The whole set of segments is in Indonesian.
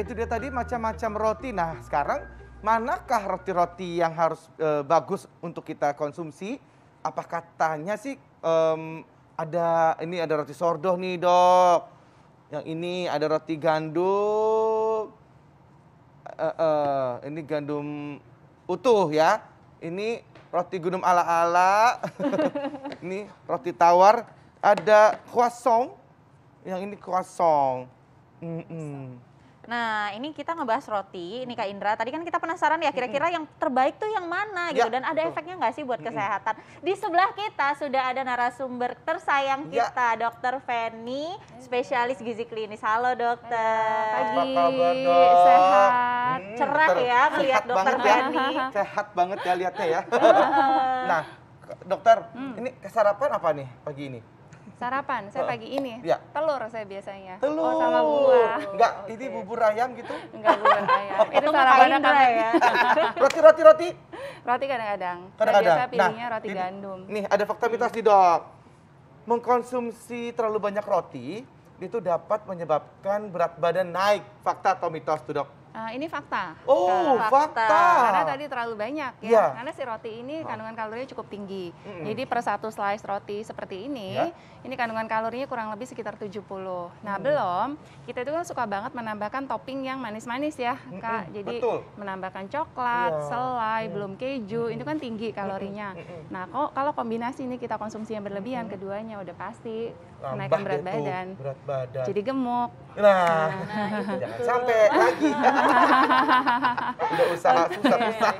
itu dia tadi macam-macam roti. Nah, sekarang manakah roti-roti yang harus bagus untuk kita konsumsi? Apa katanya sih ada roti sourdough nih, Dok. Yang ini ada roti gandum. Ini gandum utuh ya. Ini roti gandum ala-ala. Ini roti tawar. Ada croissant. Yang ini croissant. Nah, ini kita ngebahas roti, ini Kak Indra. Tadi kan kita penasaran ya, kira-kira yang terbaik tuh yang mana gitu. Dan ada efeknya nggak sih buat kesehatan? Di sebelah kita sudah ada narasumber tersayang kita, Dokter Feni, spesialis gizi klinis. Halo dokter. Apa kabar, Dok? Sehat. Cerah ya ngelihat Dokter Feni. Sehat banget ya lihatnya ya. Nah, dokter, ini sarapan apa nih pagi ini? Sarapan, saya pagi ini, Ya. telur saya biasanya. Telur. Oh, sama buah. Enggak, ini bubur ayam gitu? Enggak buah ayam. Itu Itu sarapannya Indra kami. ya. Roti. Roti kadang-kadang. Saya Kadang-kadang. biasa pilihnya roti gandum. Nih, ada fakta mitos nih, Dok. Mengkonsumsi terlalu banyak roti itu dapat menyebabkan berat badan naik. Fakta atau mitos tuh, Dok? Ini fakta. Oh, fakta. Karena tadi terlalu banyak ya. Iya. Karena si roti ini kandungan kalorinya cukup tinggi. Jadi per satu slice roti seperti ini, ini kandungan kalorinya kurang lebih sekitar 70. Nah, belum kita itu kan suka banget menambahkan topping yang manis-manis ya, Kak. Jadi betul. menambahkan coklat, selai, belum keju, itu kan tinggi kalorinya. Nah, kalau kombinasi ini kita konsumsi yang berlebihan, keduanya udah pasti menaikkan berat badan. Berat badan. Jadi gemuk. Nah, jangan sampai lagi. Udah usaha susah-susah.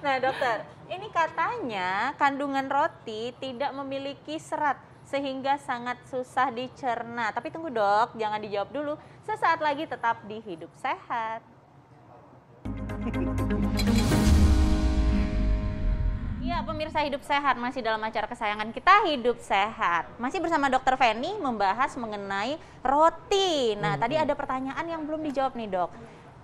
Nah dokter, ini katanya kandungan roti tidak memiliki serat sehingga sangat susah dicerna. Tapi tunggu dok, jangan dijawab dulu. Sesaat lagi tetap di Hidup Sehat. Ya pemirsa Hidup Sehat, masih dalam acara kesayangan kita Hidup Sehat. Masih bersama Dokter Feni membahas mengenai roti. Nah tadi ada pertanyaan yang belum dijawab nih dok.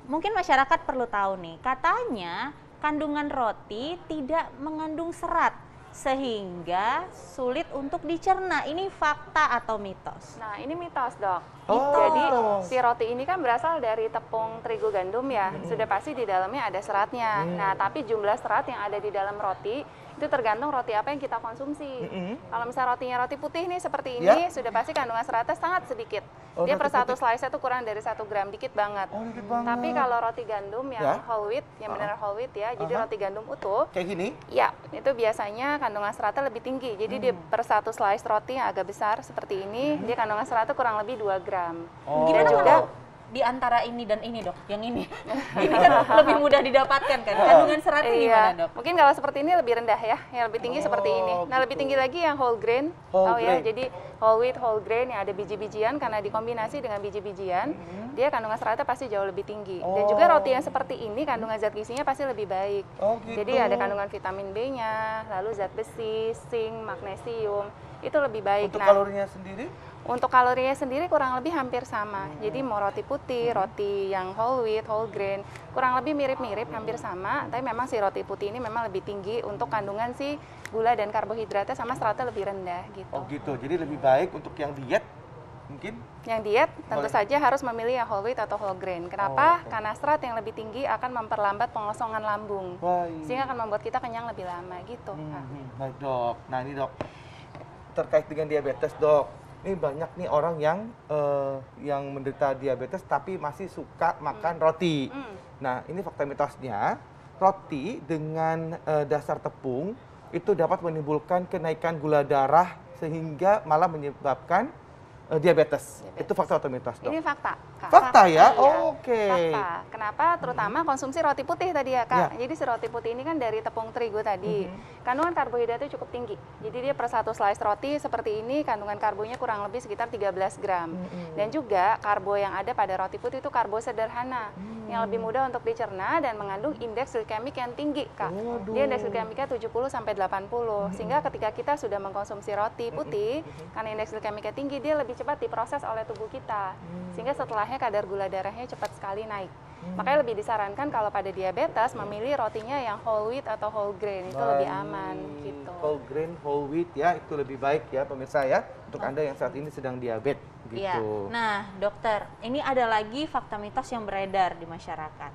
Mungkin masyarakat perlu tahu nih, katanya kandungan roti tidak mengandung serat sehingga sulit untuk dicerna. Ini fakta atau mitos? Nah, ini mitos, Dok. Oh. Jadi si roti ini kan berasal dari tepung terigu gandum ya. Sudah pasti di dalamnya ada seratnya. Nah, tapi jumlah serat yang ada di dalam roti itu tergantung roti apa yang kita konsumsi. Kalau misalnya rotinya roti putih nih seperti ini, sudah pasti kandungan seratnya sangat sedikit. Dia per satu slice itu kurang dari 1 gram, dikit banget. Dikit banget. Tapi kalau roti gandum yang whole wheat, yang benar whole wheat ya, jadi roti gandum utuh. Kayak gini? Ya, itu biasanya kandungan seratnya lebih tinggi. Jadi di per satu slice roti yang agak besar seperti ini, dia kandungan seratnya kurang lebih 2 gram. Gimana juga kalau di antara ini dan ini dok, yang ini? Ini kan lebih mudah didapatkan kan, kandungan seratnya gimana dok? Mungkin kalau seperti ini lebih rendah ya, yang lebih tinggi seperti ini. Nah lebih tinggi lagi yang whole grain, ya, jadi whole wheat, whole grain yang ada biji-bijian, karena dikombinasi dengan biji-bijian, dia kandungan seratnya pasti jauh lebih tinggi. Dan juga roti yang seperti ini kandungan zat gizinya pasti lebih baik. Jadi ada kandungan vitamin B-nya, lalu zat besi, zinc, magnesium, itu lebih baik. Untuk kalorinya sendiri? Untuk kalorinya sendiri kurang lebih hampir sama. Jadi mau roti putih, roti yang whole wheat, whole grain, kurang lebih mirip-mirip, hampir sama. Tapi memang si roti putih ini memang lebih tinggi untuk kandungan si gula dan karbohidratnya sama seratnya lebih rendah gitu. Oh gitu, jadi lebih baik untuk yang diet mungkin? Yang diet tentu saja harus memilih yang whole wheat atau whole grain. Kenapa? Karena serat yang lebih tinggi akan memperlambat pengosongan lambung. Sehingga akan membuat kita kenyang lebih lama gitu. Baik dok, nah ini dok, terkait dengan diabetes dok. Ini banyak nih orang yang menderita diabetes tapi masih suka makan roti. Nah, ini fakta mitosnya, roti dengan dasar tepung itu dapat menimbulkan kenaikan gula darah sehingga malah menyebabkan diabetes. Itu fakta atau mitos, dok? Ini fakta, Kak. Fakta ya? Iya. Oke. Fakta. Kenapa? Terutama konsumsi roti putih tadi ya, Kak. Jadi si roti putih ini kan dari tepung terigu tadi. Kandungan karbohidratnya cukup tinggi. Jadi dia per satu slice roti seperti ini kandungan karbonya kurang lebih sekitar 13 gram. Dan juga karbo yang ada pada roti putih itu karbo sederhana yang lebih mudah untuk dicerna dan mengandung indeks glikemik yang tinggi, Kak. Dia indeks glikemiknya 70 sampai 80. Sehingga ketika kita sudah mengkonsumsi roti putih karena indeks glikemiknya tinggi, dia lebih cepat diproses oleh tubuh kita. Sehingga setelahnya kadar gula darahnya cepat sekali naik. Makanya lebih disarankan kalau pada diabetes memilih rotinya yang whole wheat atau whole grain, itu lebih aman gitu. Whole grain, whole wheat ya, itu lebih baik ya pemirsa ya. untuk Anda yang saat ini sedang diabetes Iya. gitu. Nah, dokter, ini ada lagi fakta mitos yang beredar di masyarakat.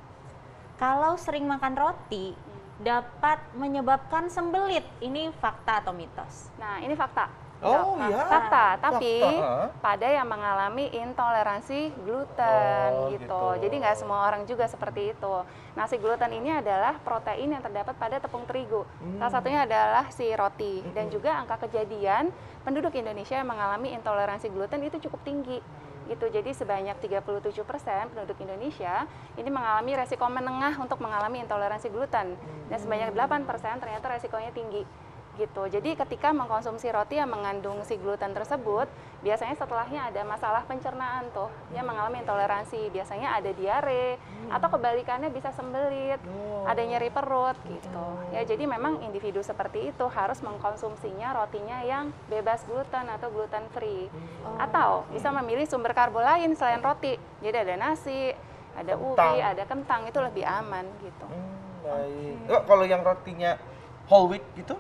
Kalau sering makan roti dapat menyebabkan sembelit. Ini fakta atau mitos? Nah, ini fakta. Oh Nah, iya. fakta, tapi Fakta. pada yang mengalami intoleransi gluten Oh, gitu. gitu. Jadi nggak semua orang juga seperti itu. Nasi gluten ini adalah protein yang terdapat pada tepung terigu. Salah satunya adalah si roti. Dan juga angka kejadian penduduk Indonesia yang mengalami intoleransi gluten itu cukup tinggi. Gitu. Jadi sebanyak 37% penduduk Indonesia ini mengalami resiko menengah untuk mengalami intoleransi gluten. Dan sebanyak 8% ternyata resikonya tinggi. Gitu. Jadi ketika mengkonsumsi roti yang mengandung si gluten tersebut, biasanya setelahnya ada masalah pencernaan tuh, yang mengalami intoleransi. Biasanya ada diare atau kebalikannya bisa sembelit, ada nyeri perut gitu. Ya, jadi memang individu seperti itu harus mengkonsumsinya rotinya yang bebas gluten atau gluten free. Atau bisa memilih sumber karbo lain selain roti. Jadi ada nasi, ada ubi, ada kentang, itu lebih aman gitu. Baik. Kalau yang rotinya whole wheat gitu?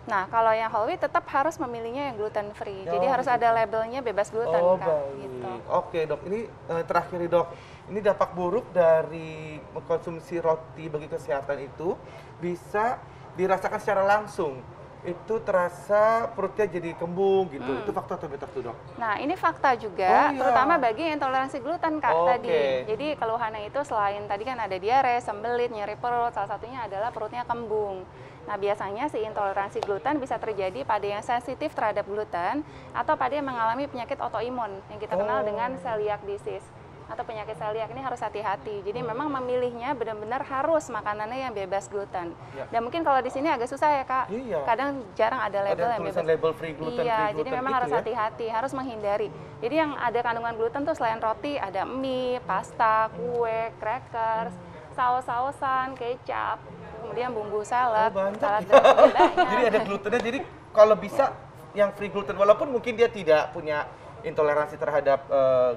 Nah, kalau yang whole wheat tetap harus memilihnya yang gluten free. Jadi harus gitu. ada labelnya bebas gluten, Oh, Kak. baik. Gitu. Oke, Dok. Ini terakhir nih, Dok. Ini dampak buruk dari mengkonsumsi roti bagi kesehatan itu bisa dirasakan secara langsung. Itu terasa perutnya jadi kembung gitu. Itu fakta atau mitos tuh, Dok? Nah, ini fakta Oh, iya. juga, terutama bagi yang intoleransi gluten, Kak, Oke. tadi. Jadi keluhannya itu selain tadi kan ada diare, sembelit, nyeri perut, salah satunya adalah perutnya kembung. Nah, biasanya si intoleransi gluten bisa terjadi pada yang sensitif terhadap gluten atau pada yang mengalami penyakit autoimun yang kita kenal dengan celiac disease atau penyakit celiac. Ini harus hati-hati. Jadi memang memilihnya benar-benar harus makanannya yang bebas gluten. Ya. Dan mungkin kalau di sini agak susah ya, Kak. Iya. Kadang jarang ada label Ada yang tulisan bebas. label free gluten, Iya, free jadi gluten memang gitu harus ya? hati-hati, harus menghindari. Jadi yang ada kandungan gluten tuh selain roti ada mie, pasta, kue, crackers, saus-sausan, kecap, kemudian bumbu salad, banyak salad ya. dressing banyak. Jadi ada glutennya. Jadi kalau bisa yang free gluten, walaupun mungkin dia tidak punya intoleransi terhadap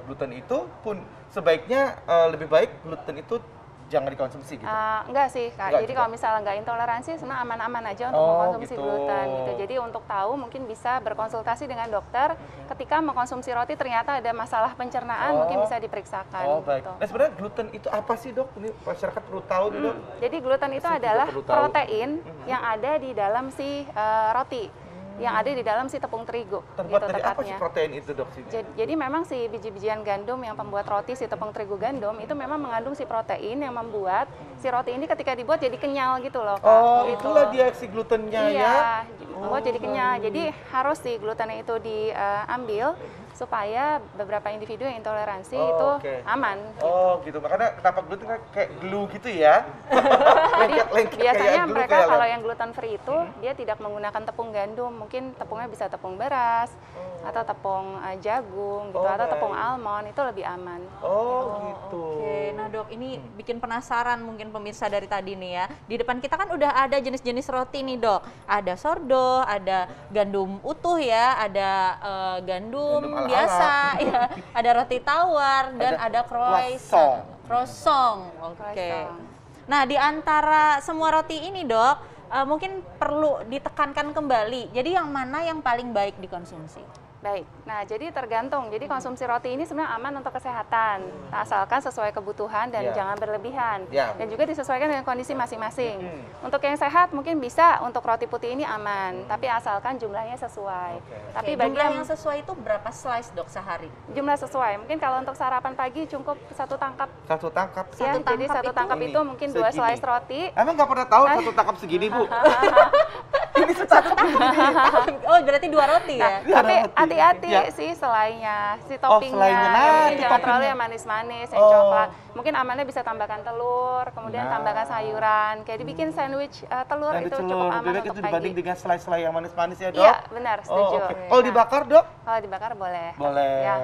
gluten itu pun sebaiknya lebih baik gluten itu jangan dikonsumsi gitu. Enggak sih, Kak. Enggak Jadi juga? kalau misalnya nggak intoleransi, sebenarnya aman-aman aja untuk Oh, mengkonsumsi gitu. gluten gitu. Jadi untuk tahu mungkin bisa berkonsultasi dengan dokter ketika mengkonsumsi roti ternyata ada masalah pencernaan, mungkin bisa diperiksakan Oh, baik. gitu. Nah, sebenarnya gluten itu apa sih, Dok? Ini masyarakat perlu tahu nih, Dok. Jadi gluten itu Pasti juga adalah perlu tahu. protein yang ada di dalam si roti, yang ada di dalam si tepung terigu. Terbuat gitu dari apa sih tepatnya. protein itu, Dok? Sini? Jadi memang si biji-bijian gandum yang pembuat roti, si tepung terigu gandum itu memang mengandung si protein yang membuat si roti ini ketika dibuat jadi kenyal gitu loh, Kak. Oh, Gitu. itulah dia si glutennya ya. Iya, membuat jadi kenyal. Jadi harus si glutennya itu diambil supaya beberapa individu yang intoleransi Oh, itu oke. aman. Oh, gitu. Makanya kenapa gluten kan kayak glue gitu ya? Lengket-lengket Biasanya kayak glue, mereka kayak kalau lem. yang gluten free itu dia tidak menggunakan tepung gandum, mungkin tepungnya bisa tepung beras atau tepung jagung gitu Oh, atau tepung baik. almond, itu lebih aman. Oh, gitu. Oke, nah Dok, ini bikin penasaran mungkin pemirsa dari tadi nih ya. Di depan kita kan udah ada jenis-jenis roti nih, Dok. Ada sourdough, ada gandum utuh ya, ada gandum Gandum ala-ala. biasa, ya, ada roti tawar dan Ada ada croissant. Croissant. Oke. Croissant. Nah, di antara semua roti ini, Dok, mungkin perlu ditekankan kembali. Jadi yang mana yang paling baik dikonsumsi? Baik, nah jadi tergantung. Jadi konsumsi roti ini sebenarnya aman untuk kesehatan, asalkan sesuai kebutuhan dan Ya. jangan berlebihan. Ya. Dan juga disesuaikan dengan kondisi masing-masing. Untuk yang sehat mungkin bisa untuk roti putih ini aman, tapi asalkan jumlahnya sesuai. Tapi Oke, bagi jumlah yang yang sesuai itu berapa slice, Dok, sehari? jumlah sesuai, mungkin kalau untuk sarapan pagi cukup satu tangkap. Satu tangkap. Ya, Satu jadi tangkap satu itu tangkap ini, itu mungkin 2 segini. slice roti. Emang nggak pernah tahu satu tangkap segini, Bu? Ini satu Oh, berarti 2 roti ya? Iya, Tapi roti. hati-hati Ya. sih selainnya, si Oh, toppingnya. selainnya. Nah, Jadi itu jangan terlalu toppingnya. yang manis-manis, yang Oh. coklat. Mungkin amannya bisa tambahkan telur, kemudian Nah. tambahkan sayuran. Kayak dibikin sandwich telur Yang itu dicelur, cukup aman bebek untuk itu pagi. dibanding dengan selai-selai yang manis-manis ya, Dok? Iya, benar, setuju. Oh, oke. Kalau Nah, dibakar, Dok? kalau dibakar boleh. Boleh. Ya.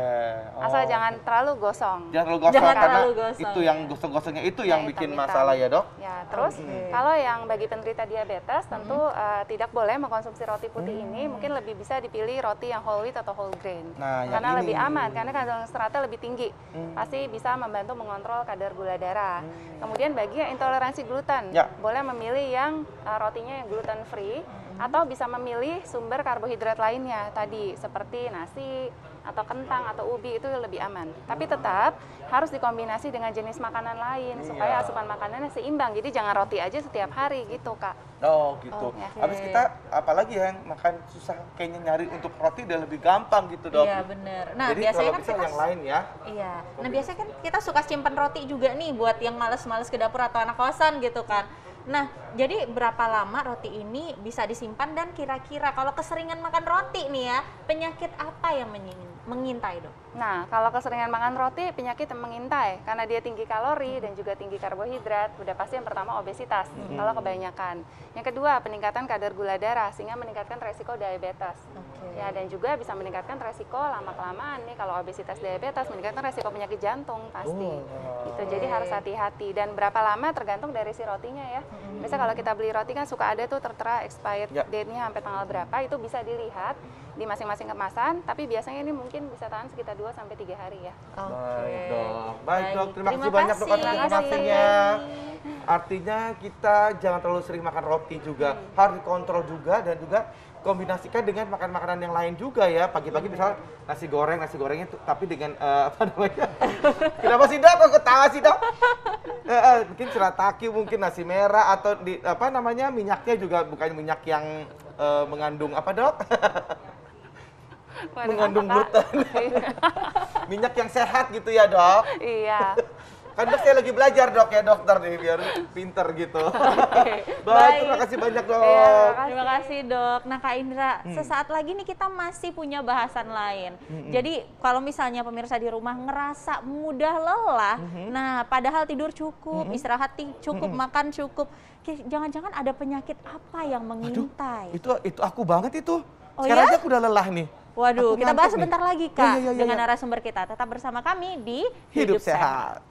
Asal Oh. jangan terlalu gosong. Jangan terlalu gosong Jangan karena terlalu gosong, itu ya. yang gosong-gosongnya itu yang Yang bikin hitam-hitam. masalah ya, Dok? Ya, terus kalau yang bagi penderita diabetes tentu tidak boleh mengkonsumsi roti putih ini, mungkin lebih bisa dipilih roti yang whole wheat atau whole grain. Nah, yang Karena ini. lebih aman, karena kandungan seratnya lebih tinggi. Pasti bisa membantu mengontrol kadar gula darah. Kemudian bagi yang intoleransi gluten, Ya. boleh memilih yang rotinya yang gluten free, atau bisa memilih sumber karbohidrat lainnya tadi, seperti nasi, atau kentang, atau ubi, itu lebih aman. Tapi tetap harus dikombinasi dengan jenis makanan lain, supaya asupan makanannya seimbang. Jadi jangan roti aja setiap hari gitu, Kak. Oh gitu. Oke. Habis kita apalagi yang makan susah kayaknya nyari untuk roti udah lebih gampang gitu dok. Iya bener. Nah Jadi biasanya kalau kan bisa kita yang lain ya. Iya. Nah, biasanya kan kita suka simpan roti juga nih buat yang males-males ke dapur atau anak kosan gitu kan. Nah, jadi berapa lama roti ini bisa disimpan dan kira-kira kalau keseringan makan roti nih ya, penyakit apa yang mengintai, Dok? Nah, kalau keseringan makan roti, penyakit yang mengintai karena dia tinggi kalori dan juga tinggi karbohidrat. Udah pasti yang pertama obesitas kalau kebanyakan. Yang kedua, peningkatan kadar gula darah sehingga meningkatkan resiko diabetes. Ya, dan juga bisa meningkatkan resiko lama-kelamaan nih kalau obesitas diabetes, meningkatkan resiko penyakit jantung pasti. Gitu. Jadi harus hati-hati dan berapa lama tergantung dari si rotinya ya. Biasanya kalau kita beli roti kan suka ada tuh tertera expired date-nya sampai tanggal berapa, itu bisa dilihat di masing-masing kemasan, tapi biasanya ini mungkin bisa tahan sekitar 2 sampai 3 hari ya. Baik dok. Baik dok, terima kasih banyak dok atas Terima kasih. informasinya. Artinya kita jangan terlalu sering makan roti juga, harus dikontrol juga dan juga kombinasikan dengan makan makanan yang lain juga ya. Pagi-pagi misalnya nasi gorengnya tapi dengan apa namanya? Kenapa sih dok? Kok ketawa sih dok? Mungkin shirataki, mungkin nasi merah atau di apa namanya minyaknya juga bukan minyak yang mengandung apa dok? Mengandung gluten. Minyak yang sehat gitu ya dok? Iya. Kan dok saya lagi belajar dok ya dokter nih biar pinter gitu. Baik, terima kasih banyak dok. Terima kasih dok. Nah Kak Indra, sesaat lagi nih kita masih punya bahasan lain. Jadi kalau misalnya pemirsa di rumah ngerasa mudah lelah, nah padahal tidur cukup, istirahat cukup, makan cukup, jangan-jangan ada penyakit apa yang mengintai? Itu aku banget itu. Oh Sekarang ya? aja aku udah lelah nih. Waduh, Aku kita bahas ngantuk nih. sebentar lagi Oh, Kak iya. dengan narasumber kita. Tetap bersama kami di Hidup sehat.